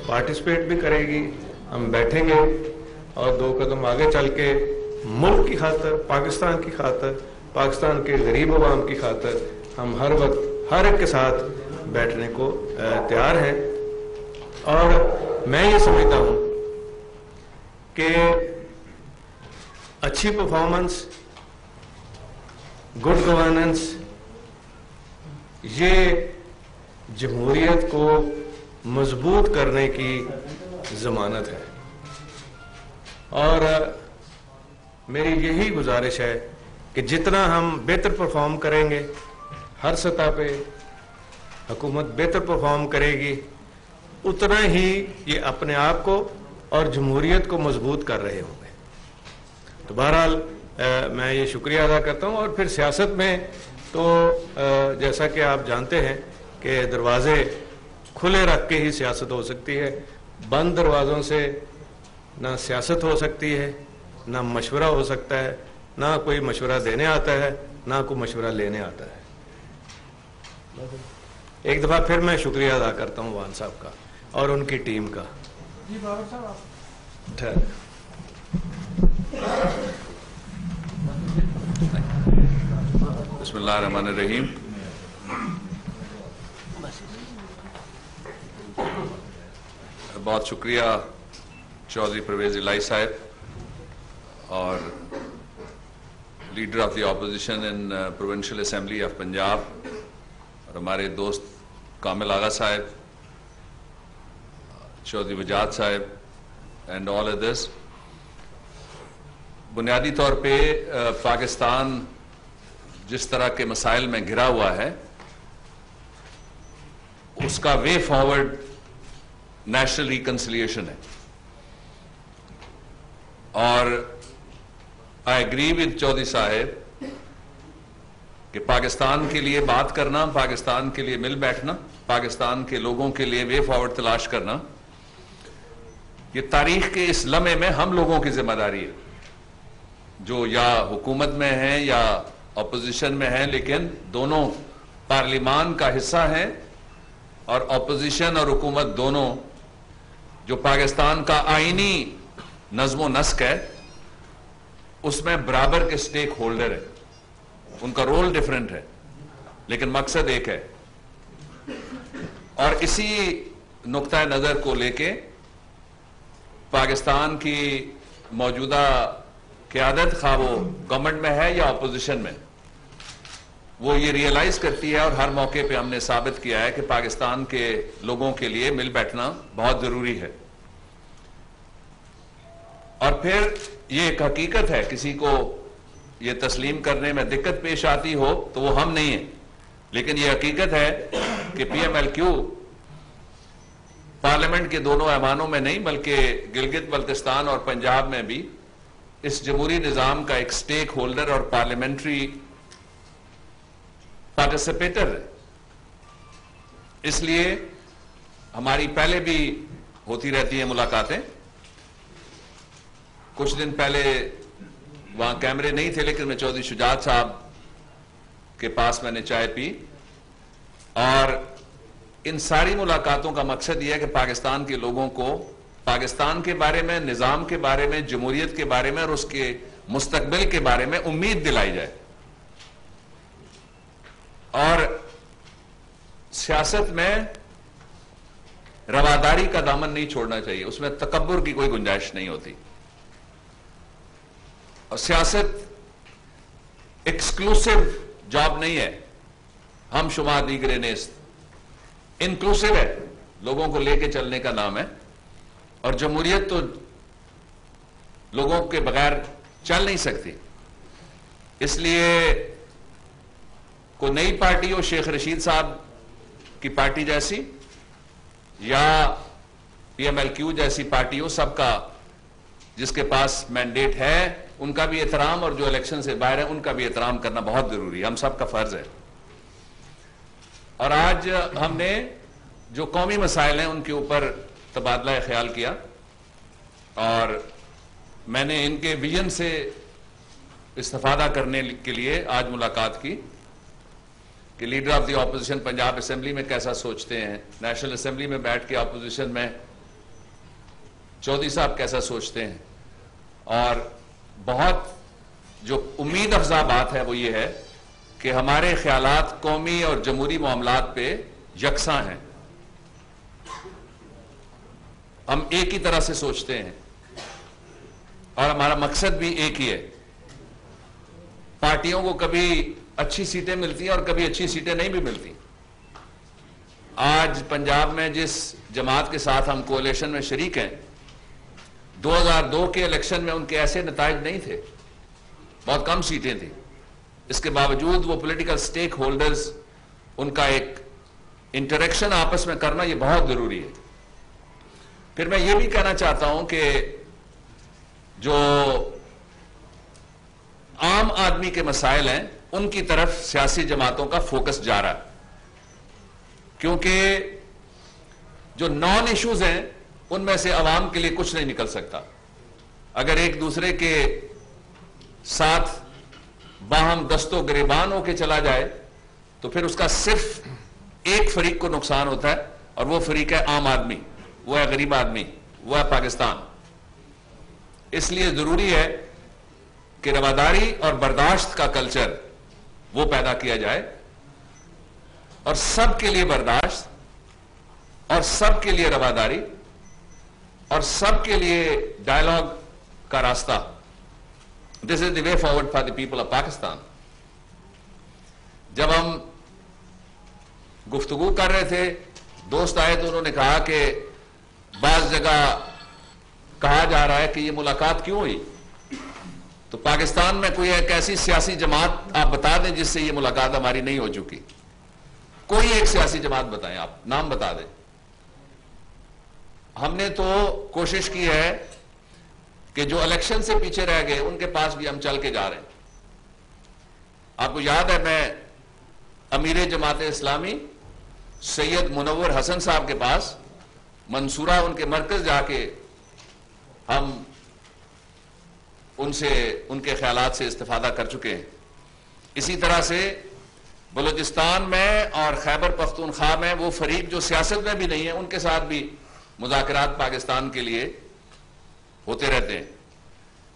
Participate भी करेगी। हम बैठेंगे और 2 कदम आगे चल के मुल्क की खातर, पाकिस्तान की खातर, पाकिस्तान के गरीब अवाम की खातर हम हर वक्त हर एक के साथ बैठने को तैयार हैं। और मैं ये समझता हूँ कि अच्छी परफॉर्मेंस, गुड गवर्नेंस, ये जमहूरियत को मजबूत करने की ज़मानत है। और मेरी यही गुजारिश है कि जितना हम बेहतर परफॉर्म करेंगे, हर सतह पे हुकूमत बेहतर परफॉर्म करेगी, उतना ही ये अपने आप को और जमहूरियत को मजबूत कर रहे होंगे। तो बहरहाल मैं ये शुक्रिया अदा करता हूँ। और फिर सियासत में तो जैसा कि आप जानते हैं कि दरवाजे खुले रख के ही सियासत हो सकती है। बंद दरवाज़ों से ना सियासत हो सकती है, ना मशवरा हो सकता है, ना कोई मशवरा देने आता है, ना कोई मशवरा लेने आता है। एक दफ़ा फिर मैं शुक्रिया अदा करता हूँ वान साहब का और उनकी टीम का। जी बाबर साहब बिस्मिल्लाहिर्रहमानिर्रहीम। बहुत शुक्रिया चौधरी परवेज़ इलाही साहब और leader of the opposition in provincial assembly of Punjab और हमारे दोस्त कामिल आगा साहब, चौधरी वजाद साहब एंड ऑल अदर्स। बुनियादी तौर पे पाकिस्तान जिस तरह के मसाइल में घिरा हुआ है, उसका वे फॉरवर्ड नेशनल रिकंसिलिएशन है। और आई एग्री विद चौधरी साहब कि पाकिस्तान के लिए बात करना, पाकिस्तान के लिए मिल बैठना, पाकिस्तान के लोगों के लिए वे फॉरवर्ड तलाश करना, ये तारीख के इस लम्हे में हम लोगों की जिम्मेदारी है, जो या हुकूमत में हैं या अपोजिशन में हैं, लेकिन दोनों पार्लिमान का हिस्सा हैं। और अपोजिशन और हुकूमत दोनों, जो पाकिस्तान का आईनी नज़्मो नस्क है, उसमें बराबर के स्टेक होल्डर है। उनका रोल डिफरेंट है लेकिन मकसद एक है। और इसी नुक्ता नज़र को लेके पाकिस्तान की मौजूदा क़यादत, खा वो गवर्नमेंट में है या अपोजिशन में, वो ये रियलाइज करती है और हर मौके पे हमने साबित किया है कि पाकिस्तान के लोगों के लिए मिल बैठना बहुत जरूरी है। और फिर ये एक हकीकत है, किसी को ये तस्लीम करने में दिक्कत पेश आती हो तो वो हम नहीं है, लेकिन ये हकीकत है कि PMLQ पार्लियामेंट के दोनों ऐवानों में नहीं बल्कि गिलगित बल्तिस्तान और पंजाब में भी इस जमहूरी निजाम का एक स्टेक होल्डर और पार्लियामेंट्री पार्टिसिपेटर है। इसलिए हमारी पहले भी होती रहती है मुलाकातें। कुछ दिन पहले वहां कैमरे नहीं थे, लेकिन मैं चौधरी शुजात साहब के पास मैंने चाय पी। और इन सारी मुलाकातों का मकसद यह है कि पाकिस्तान के लोगों को पाकिस्तान के बारे में, निजाम के बारे में, जमहूरियत के बारे में और उसके मुस्तकबिल के बारे में उम्मीद दिलाई जाए। और सियासत में रवादारी का दामन नहीं छोड़ना चाहिए, उसमें तकब्बुर की कोई गुंजाइश नहीं होती। और सियासत एक्सक्लूसिव जॉब नहीं है, हम शुमार दीगरे नेस्त, इंक्लूसिव है, लोगों को लेके चलने का नाम है। और जमहूरियत तो लोगों के बगैर चल नहीं सकती। इसलिए कोई नई पार्टी हो, शेख रशीद साहब की पार्टी जैसी या PMLQ जैसी पार्टी हो, सबका जिसके पास मैंडेट है उनका भी एहतराम, और जो इलेक्शन से बाहर है उनका भी एहतराम करना बहुत जरूरी है, हम सबका फर्ज है। और आज हमने जो कौमी मसाइल हैं उनके ऊपर तबादला ख्याल किया और मैंने इनके विजन से इस्तेफादा करने के लिए आज मुलाकात की कि leader of the opposition Punjab assembly में कैसा सोचते हैं, नेशनल असेंबली में बैठ के ऑपोजिशन में चौधरी साहब कैसा सोचते हैं, और बहुत जो उम्मीद अफजा बात है वो ये है कि हमारे ख्यालात कौमी और जमहूरी मामलात पे यकसां हैं। हम एक ही तरह से सोचते हैं और हमारा मकसद भी एक ही है। पार्टियों को कभी अच्छी सीटें मिलती हैं और कभी अच्छी सीटें नहीं भी मिलती। आज पंजाब में जिस जमात के साथ हम कोalition में शरीक हैं, 2002 के इलेक्शन में उनके ऐसे नताइज नहीं थे, बहुत कम सीटें थी। इसके बावजूद वो पॉलिटिकल स्टेक होल्डर्स, उनका एक इंटरेक्शन आपस में करना ये बहुत जरूरी है। फिर मैं ये भी कहना चाहता हूं कि जो आम आदमी के मसाइल हैं उनकी तरफ सियासी जमातों का फोकस जा रहा है, क्योंकि जो नॉन इश्यूज हैं उनमें से अवाम के लिए कुछ नहीं निकल सकता। अगर एक दूसरे के साथ बाहम दस्तो गिरेबान होके चला जाए तो फिर उसका सिर्फ एक फरीक को नुकसान होता है, और वो फरीक है आम आदमी, वो है गरीब आदमी, वो है पाकिस्तान। इसलिए जरूरी है कि रवादारी और बर्दाश्त का कल्चर वो पैदा किया जाए, और सबके लिए बर्दाश्त, और सबके लिए रवादारी, और सबके लिए डायलॉग का रास्ता। This is the way forward for the people of Pakistan. जब हम गुफ्तगू कर रहे थे, दोस्त आए तो उन्होंने कहा कि बाज जगह कहा जा रहा है कि ये मुलाकात क्यों हुई, तो पाकिस्तान में कोई एक ऐसी सियासी जमात आप बता दें जिससे ये मुलाकात हमारी नहीं हो चुकी। कोई एक सियासी जमात बताएं, आप नाम बता दें। हमने तो कोशिश की है कि जो इलेक्शन से पीछे रह गए उनके पास भी हम चल के जा रहे हैं। आपको याद है, मैं अमीर जमात इस्लामी सैयद मुनव्वर हसन साहब के पास मंसूरा, उनके मरकज जाके हम उनसे उनके ख्यालात से इस्तिफादा कर चुके हैं। इसी तरह से बलूचिस्तान में और खैबर पख्तूनख्वा में वो फरीक जो सियासत में भी नहीं है, उनके साथ भी मुज़ाकरात पाकिस्तान के लिए होते रहते हैं।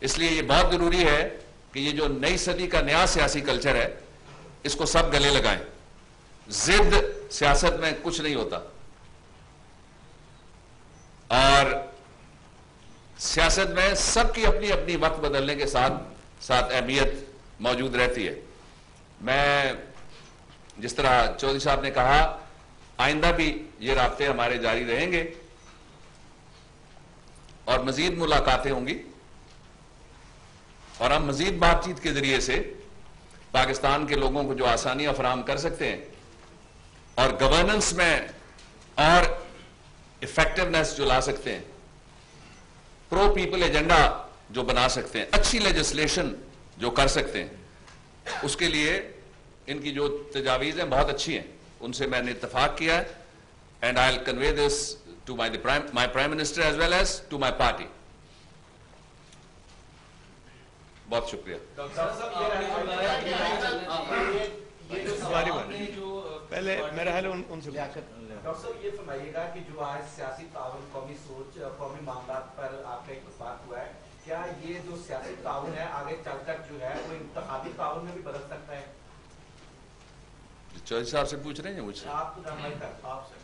इसलिए ये बहुत जरूरी है कि ये जो नई सदी का नया सियासी कल्चर है, इसको सब गले लगाएं। जिद सियासत में कुछ नहीं होता, और सियासत में सबकी अपनी अपनी वक्त बदलने के साथ साथ अहमियत मौजूद रहती है। मैं जिस तरह चौधरी साहब ने कहा, आइंदा भी ये राब्ते हमारे जारी रहेंगे और मजीद मुलाकातें होंगी, और हम मजीद बातचीत के जरिए से पाकिस्तान के लोगों को जो आसानियां फराहम कर सकते हैं और गवर्नेंस में और इफेक्टिवनेस जो ला सकते हैं, प्रो पीपल एजेंडा जो बना सकते हैं, अच्छी लेजिस्लेशन जो कर सकते हैं, उसके लिए इनकी जो तजावीज़ हैं बहुत अच्छी हैं। उनसे मैंने इत्तफाक किया है, and I will convey this to my prime minister as well as to my party. बहुत शुक्रिया। पहले मेरा ख्याल उनसे डॉक्टर साहब ये फरमाइएगा कि जो आज सियासी ताउन, कौमी सोच, कौमी मामलात पर आपका एक बात हुआ है, क्या ये जो सियासी ताउन है आगे चलकर जो है वो इंतखाबी ताउन में भी बदल सकता है? चौधरी साहब से पूछ रहे हैं मुझसे? आपसे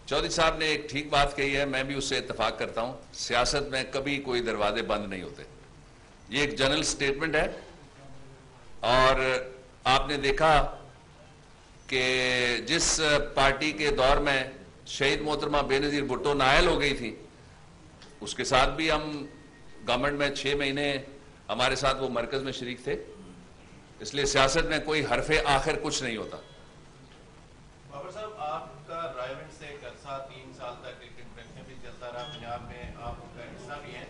चौधरी साहब ने एक ठीक बात कही है, मैं भी उससे इत्तफाक करता हूं। सियासत में कभी कोई दरवाजे बंद नहीं होते, ये एक जनरल स्टेटमेंट है। और आपने देखा कि जिस पार्टी के दौर में शहीद मोहतरमा बेनज़ीर भुट्टो नायल हो गई थी, उसके साथ भी हम गवर्नमेंट में 6 महीने हमारे साथ वो मरकज में शरीक थे। इसलिए सियासत में कोई हरफे आखिर कुछ नहीं होता। बाबर साहब, आपका रायवेंड से एक अरसा 3 साल तक एक इंटरेक्शन भी चलता रहा, पंजाब में आप उनका हिस्सा भी हैं।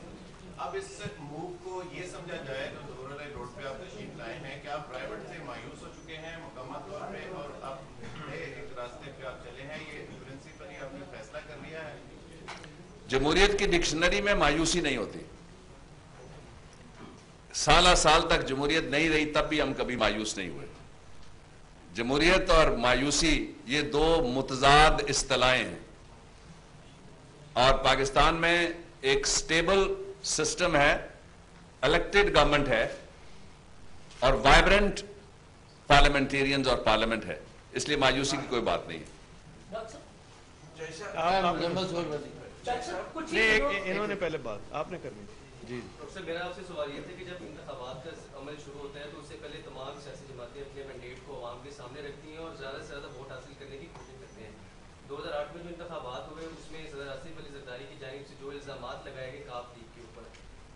अब इस मूव को ये समझा जाए तो दोहरा रोड पे आप तशरीफ लाए हैं कि आप रायवेंड से मायूस हो चुके हैं मुकम्मल तौर पे, और अब नए एक रास्ते पे आप चले हैं, ये प्रिंसिपली आपने फैसला कर लिया है? जमहूरियत की डिक्शनरी में मायूसी नहीं होती। साल तक जमहूरियत नहीं रही तब भी हम कभी मायूस नहीं हुए। जमहूरियत और मायूसी ये दो मुतजाद इस्तिलाहें हैं, और पाकिस्तान में ایک سٹیبل سسٹم ہے, الیکٹڈ گورنمنٹ ہے اور وائبرنٹ پارلیمنٹیرینز اور پارلیمنٹ ہے, اس لیے مایوسی کی کوئی بات نہیں ہے. انہوں نے پہلے بات آپ نے کرنی تھی. جی ڈاکٹر میرا آپ سے سوال یہ تھا کہ جب انتخابات کا عمل شروع ہوتا ہے تو اس سے پہلے تمام سیاسی جماعتیں اپنے مینڈیٹ کو عوام کے سامنے رکھتی ہیں اور زیادہ سے زیادہ ووٹ حاصل کرنے کی کوشش کرتے ہیں. 2008 میں جو انتخابات ہوئے اس میں صدر آصف علی زرداری کی جانب سے جو الزامات لگائے گئے کاف لیگ کے اوپر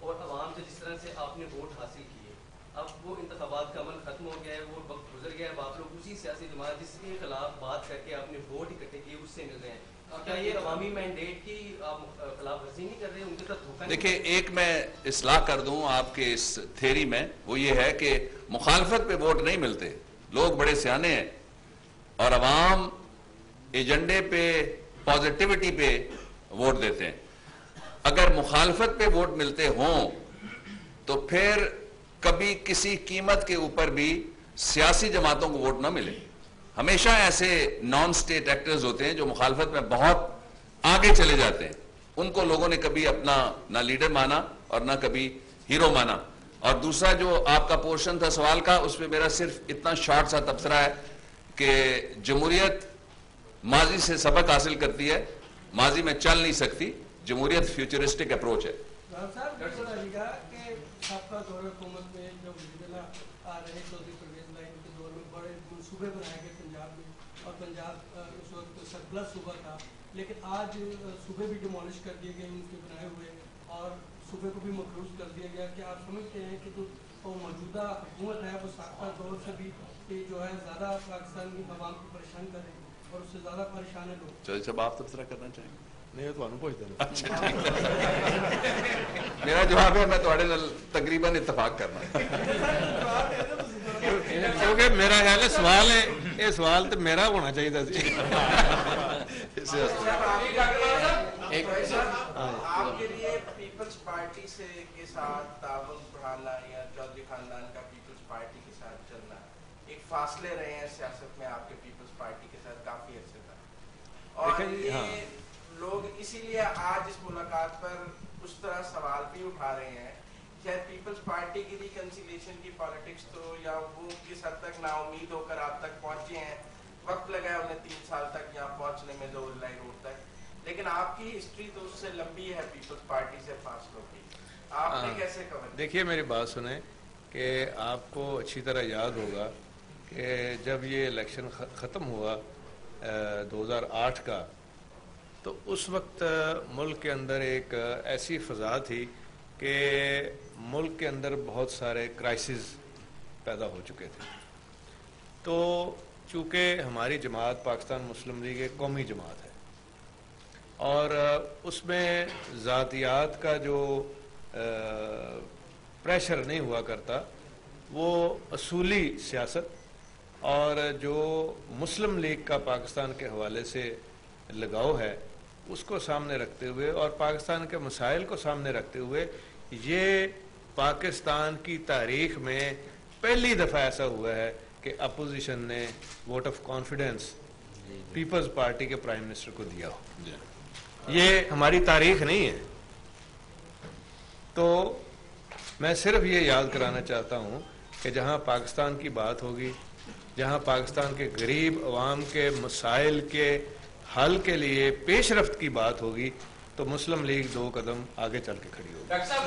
اور عوام سے جس طرح سے آپ نے ووٹ حاصل کیے, اب وہ انتخابات کا عمل ختم ہو گیا ہے, وہ وقت گزر گیا ہے, اب آپ لوگ اسی سیاسی جماعت جس کے خلاف بات کر کے آپ نے ووٹ اکٹھے کیے اس سے مل رہے ہیں. کیا یہ عوامی مینڈیٹ کی آپ خلاف ورزی نہیں کر رہے ہیں, ان کے ساتھ دھوکہ؟ دیکھیں, ایک میں اصلاح کر دوں آپ کے اس تھیری میں, وہ یہ ہے کہ مخالفت پہ ووٹ نہیں ملتے. لوگ بڑے سیانے ہیں اور عوام ایجنڈے پہ, پازیٹیوٹی پہ ووٹ دیتے ہیں. اگر مخالفت پہ ووٹ ملتے ہوں تو پھر کبھی کسی قیمت کے اوپر بھی سیاسی جماعتوں کو ووٹ نہ ملے. ہمیشہ ایسے نان سٹیٹ ایکٹرز ہوتے ہیں جو مخالفت میں بہت آگے چلے جاتے ہیں, ان کو لوگوں نے کبھی اپنا نہ لیڈر مانا اور نہ کبھی ہیرو مانا. اور دوسرا جو آپ کا پورشن تھا سوال کا, اس میں میرا صرف اتنا شارٹ سا تبصرہ ہے کہ جمہوریت ماضی سے سبق حاصل کرتی ہے, ماضی میں چل نہیں سکتی. جمہوریت فیوچرسٹک اپروچ ہے. سابقہ دور حکومت میں جب وزیر آ رہے چودھری پرویز لائن کے دور میں بڑے منصوبے بنائے گئے پنجاب میں, اور پنجاب اس وقت سرپلس صوبہ تھا, لیکن آج صوبے بھی ڈیمولش کر دیے گئے ان کے بنائے ہوئے, اور صوبے کو بھی مقروض کر دیا گیا. کہ آپ سمجھتے ہیں کہ جو موجودہ حکومت ہے وہ سابقہ دور سے بھی جو ہے زیادہ پاکستان کی عوام کو پریشان کر رہے ہیں اور اس سے زیادہ پریشان ہے لوگ؟ چلیے صاحب, آپ تبصرہ کرنا چاہیں گے؟ نہیں تو پوچھ دینا. اچھا, میرا جواب ہے میں تھوڑے نال تقریباً اتفاق کرنا, کیونکہ میرا خیال ہے سوال ہے, یہ سوال تو میرا ہونا چاہیے تھا. آپ کے لیے پیپلز پارٹی سے کے ساتھ تعاون بڑھانا یا چودھری خاندان کا پیپلز پارٹی کے ساتھ چلنا, ایک فاصلے رہے ہیں سیاست میں آپ کے پیپلز پارٹی کے ساتھ کافی عرصے تک, اور یہ لوگ اسی لیے آج اس ملاقات پر اس طرح سوال بھی اٹھا رہے ہیں. شاید پیپلز پارٹی کی ریکنسیلیشن کی پالیٹکس تو یا وہ کس حد تک نا امید ہو کر آپ تک پہنچے ہیں, وقت لگا ہے انہیں 3 سال تک یہاں پہنچنے میں ظہور روڈ تک, لیکن آپ کی ہسٹری تو اس سے لمبی ہے پیپلز پارٹی سے فاصلوں کی, آپ نے کیسے کور؟ دیکھیے میری بات سنیں کہ آپ کو اچھی طرح یاد ہوگا کہ جب یہ الیکشن ختم ہوا 2008 کا, تو اس وقت ملک کے اندر ایک ایسی فضا تھی کہ ملک کے اندر بہت سارے کرائسز پیدا ہو چکے تھے. تو چونکہ ہماری جماعت پاکستان مسلم لیگ ایک قومی جماعت ہے اور اس میں ذاتیات کا جو پریشر نہیں ہوا کرتا, وہ اصولی سیاست اور جو مسلم لیگ کا پاکستان کے حوالے سے لگاؤ ہے اس کو سامنے رکھتے ہوئے اور پاکستان کے مسائل کو سامنے رکھتے ہوئے, یہ پاکستان کی تاریخ میں پہلی دفعہ ایسا ہوا ہے کہ اپوزیشن نے vote of confidence Peoples Party کے پرائم منسٹر کو دیا ہو. یہ ہماری تاریخ نہیں ہے. تو میں صرف یہ یاد کرانا چاہتا ہوں کہ جہاں پاکستان کی بات ہوگی, جہاں پاکستان کے غریب عوام کے مسائل کے حل کے لیے پیش رفت کی بات ہوگی, تو مسلم لیگ 2 قدم آگے چل کے کھڑی ہوگی. ڈاکٹر صاحب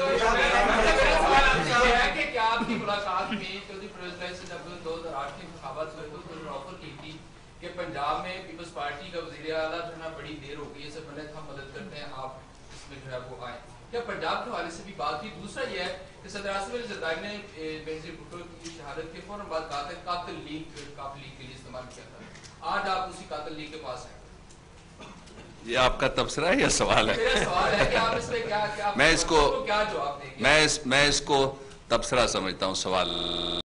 یہ ہے کہ کیا آپ کی ملاقات میں چودھری پرویز لائی سے جب 2008 کے انتخابات ہوئے تو انہوں نے آفر کی تھی کہ پنجاب میں پیپلز پارٹی کا وزیر اعلیٰ جو ہے نا بڑی دیر ہو گئی ہے, سب بنے ہم مدد کرتے ہیں, آپ اس میں جو ہے وہ آئیں, کیا پنجاب کے حوالے سے بھی بات کی؟ دوسرا یہ ہے کہ صدر آصف علی زرداری نے بینظیر بھٹو کی شہادت کے فوراً بعد کہا تھا قاتل لیگ کے لیے استعمال کیا تھا. آج آپ اسی قاتل لیگ کے پاس ہیں. یہ آپ کا تبصرہ ہے یا سوال ہے؟ میرا سوال ہے کہ آپ اس پہ کیا میں اس کو کیا جواب دیں گے؟ میں اس کو تبصرہ سمجھتا ہوں, سوال